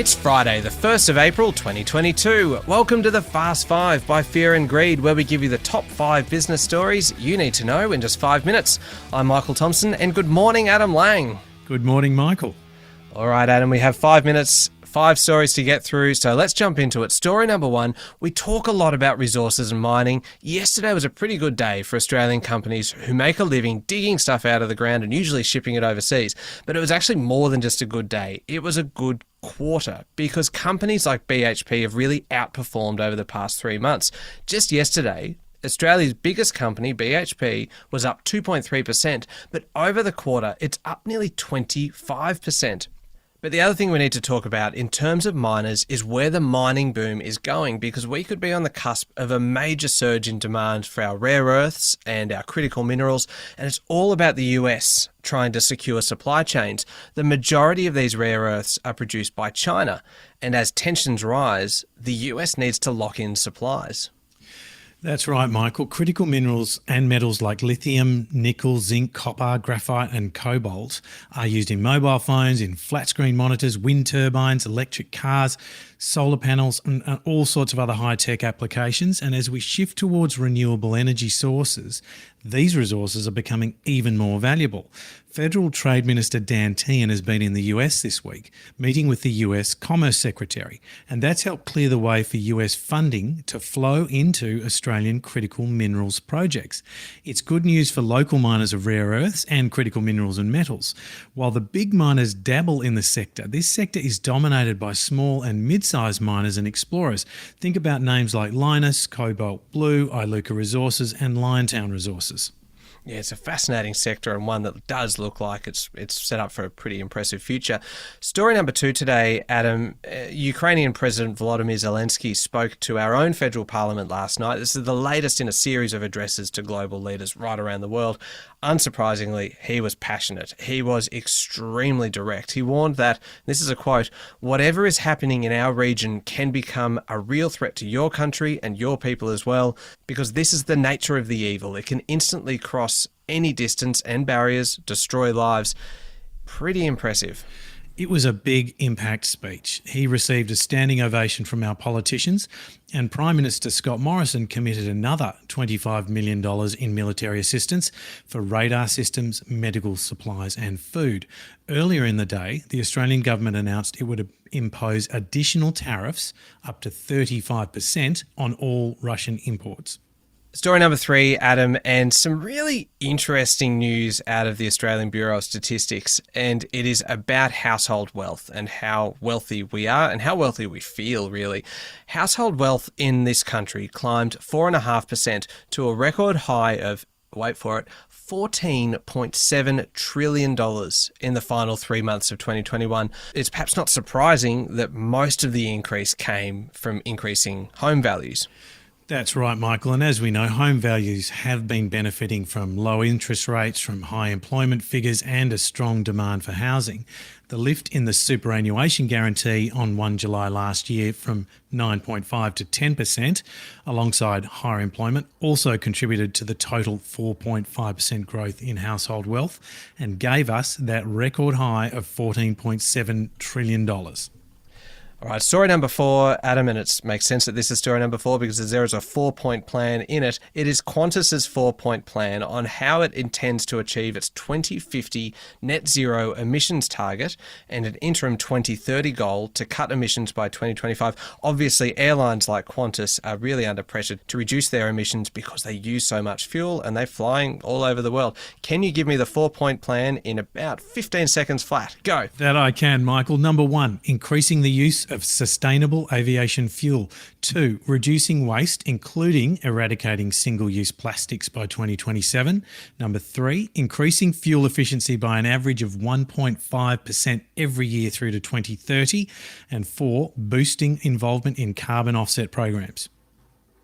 It's Friday, the 1st of April 2022. Welcome to the Fast 5 by Fear and Greed, where we give you the top 5 business stories you need to know in just 5 minutes. I'm Michael Thompson, and good morning, Adam Lang. Good morning, Michael. All right, Adam, we have 5 minutes, 5 stories to get through, so let's jump into it. Story number 1, we talk a lot about resources and mining. Yesterday was a pretty good day for Australian companies who make a living digging stuff out of the ground and usually shipping it overseas. But it was actually more than just a good day. It was a good quarter because companies like BHP have really outperformed over the past 3 months. Just yesterday, Australia's biggest company, BHP, was up 2.3%, but over the quarter, it's up nearly 25%. But the other thing we need to talk about in terms of miners is where the mining boom is going, because we could be on the cusp of a major surge in demand for our rare earths and our critical minerals, and it's all about the US trying to secure supply chains. The majority of these rare earths are produced by China, and as tensions rise, the US needs to lock in supplies. That's right, Michael. Critical minerals and metals like lithium, nickel, zinc, copper, graphite and cobalt are used in mobile phones, in flat screen monitors, wind turbines, electric cars, solar panels and all sorts of other high-tech applications. And as we shift towards renewable energy sources, these resources are becoming even more valuable. Federal Trade Minister Dan Tehan has been in the US this week, meeting with the US Commerce Secretary, and that's helped clear the way for US funding to flow into Australian critical minerals projects. It's good news for local miners of rare earths and critical minerals and metals. While the big miners dabble in the sector, this sector is dominated by small and mid-sized miners and explorers. Think about names like Lynas, Cobalt Blue, Iluka Resources and Liontown Resources. Yeah, it's a fascinating sector and one that does look like it's set up for a pretty impressive future. Story number 2 today, Adam. Ukrainian President Volodymyr Zelensky spoke to our own federal parliament last night. This is the latest in a series of addresses to global leaders right around the world. Unsurprisingly, he was passionate. He was extremely direct. He warned that, this is a quote, "Whatever is happening in our region can become a real threat to your country and your people as well, because this is the nature of the evil. It can instantly cross any distance and barriers, destroy lives." Pretty impressive. It was a big impact speech. He received a standing ovation from our politicians, and Prime Minister Scott Morrison committed another $25 million in military assistance for radar systems, medical supplies and food. Earlier in the day, the Australian government announced it would impose additional tariffs up to 35% on all Russian imports. Story number 3, Adam, and some really interesting news out of the Australian Bureau of Statistics, and it is about household wealth and how wealthy we are and how wealthy we feel, really. Household wealth in this country climbed 4.5% to a record high of, wait for it, $14.7 trillion in the final 3 months of 2021. It's perhaps not surprising that most of the increase came from increasing home values. That's right, Michael. And as we know, home values have been benefiting from low interest rates, from high employment figures and a strong demand for housing. The lift in the superannuation guarantee on 1 July last year from 9.5 to 10%, alongside higher employment, also contributed to the total 4.5% growth in household wealth and gave us that record high of $14.7 trillion. All right, story number 4, Adam, and it makes sense that this is story number 4 because there is a 4-point plan in it. It is Qantas's 4-point plan on how it intends to achieve its 2050 net zero emissions target and an interim 2030 goal to cut emissions by 2025. Obviously, airlines like Qantas are really under pressure to reduce their emissions because they use so much fuel and they're flying all over the world. Can you give me the 4-point plan in about 15 seconds flat? Go. That I can, Michael. Number 1, increasing the use of sustainable aviation fuel. 2, reducing waste, including eradicating single-use plastics by 2027. Number 3, increasing fuel efficiency by an average of 1.5% every year through to 2030. And 4, boosting involvement in carbon offset programs.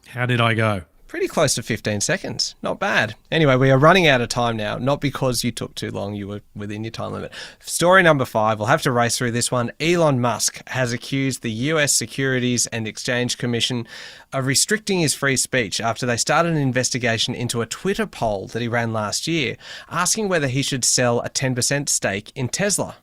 How did I go? Pretty close to 15 seconds. Not bad. Anyway, we are running out of time now, not because you took too long, you were within your time limit. Story number 5, we'll have to race through this one. Elon Musk has accused the US Securities and Exchange Commission of restricting his free speech after they started an investigation into a Twitter poll that he ran last year, asking whether he should sell a 10% stake in Tesla.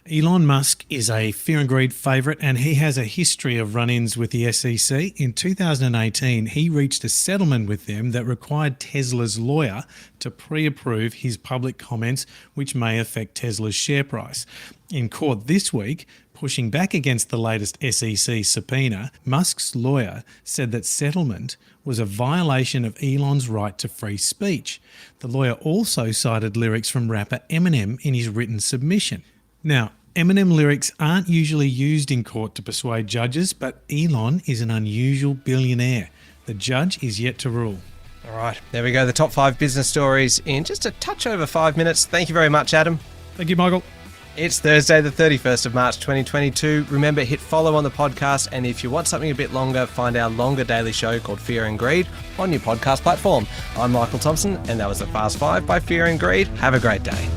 Elon Musk is a fear and greed favourite, and he has a history of run-ins with the SEC. In 2018, he reached a settlement with them that required Tesla's lawyer to pre-approve his public comments, which may affect Tesla's share price. In court this week, pushing back against the latest SEC subpoena, Musk's lawyer said that settlement was a violation of Elon's right to free speech. The lawyer also cited lyrics from rapper Eminem in his written submission. Now, Eminem lyrics aren't usually used in court to persuade judges, but Elon is an unusual billionaire. The judge is yet to rule. All right, there we go. The top 5 business stories in just a touch over 5 minutes. Thank you very much, Adam. Thank you, Michael. It's Thursday, the 31st of March, 2022. Remember, hit follow on the podcast, and if you want something a bit longer, find our longer daily show called Fear and Greed on your podcast platform. I'm Michael Thompson, and that was the Fast 5 by Fear and Greed. Have a great day.